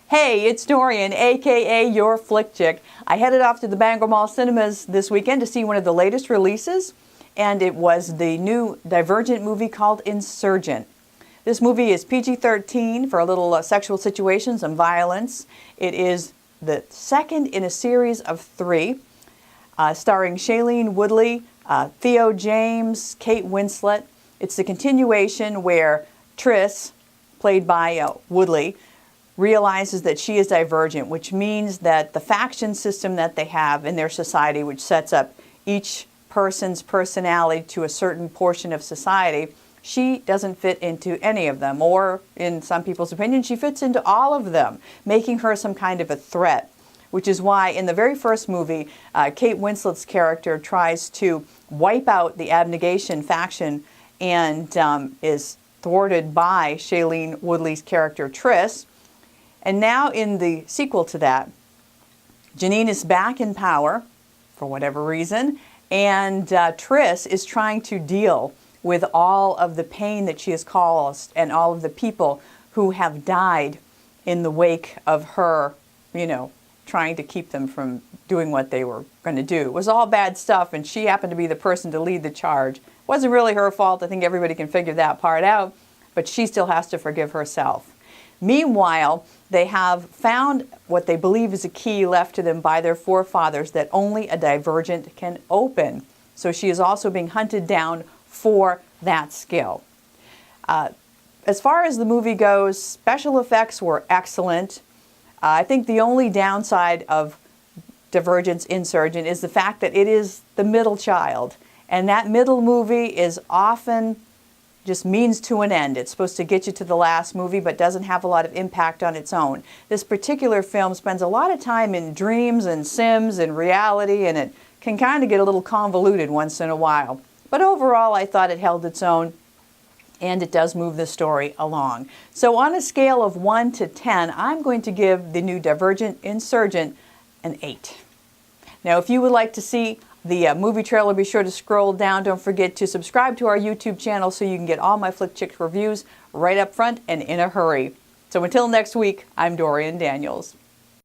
Hey, it's Dorian, aka Your Flick Chick. I headed off to the Bangor Mall Cinemas this weekend to see one of the latest releases, and it was the new Divergent movie called Insurgent. This movie is PG-13 for a little sexual situation, some violence. It is the second in a series of three, starring Shailene Woodley, Theo James, Kate Winslet. It's the continuation where Triss, played by Woodley, realizes that she is divergent, which means that the faction system that they have in their society, which sets up each person's personality to a certain portion of society, she doesn't fit into any of them, or in some people's opinion, she fits into all of them, making her some kind of a threat, which is why in the very first movie, Kate Winslet's character tries to wipe out the abnegation faction and is thwarted by Shailene Woodley's character Triss. And now in the sequel to that, Janine is back in power for whatever reason, and Triss is trying to deal with all of the pain that she has caused and all of the people who have died in the wake of her, trying to keep them from doing what they were going to do. It was all bad stuff, and she happened to be the person to lead the charge. It wasn't really her fault. I think everybody can figure that part out, but she still has to forgive herself. Meanwhile, they have found what they believe is a key left to them by their forefathers that only a divergent can open. So she is also being hunted down for that skill. As far as the movie goes, special effects were excellent. I think the only downside of Divergent's Insurgent is the fact that it is the middle child. And that middle movie is often just means to an end. It's supposed to get you to the last movie, but doesn't have a lot of impact on its own. This particular film spends a lot of time in dreams and sims and reality, and it can kind of get a little convoluted once in a while. But overall, I thought it held its own, and it does move the story along. So on a scale of 1 to 10, I'm going to give the new Divergent Insurgent an 8. Now, if you would like to see the movie trailer, be sure to scroll down. Don't forget to subscribe to our YouTube channel so you can get all my Flick Chick reviews right up front and in a hurry. So until next week, I'm Dorian Daniels.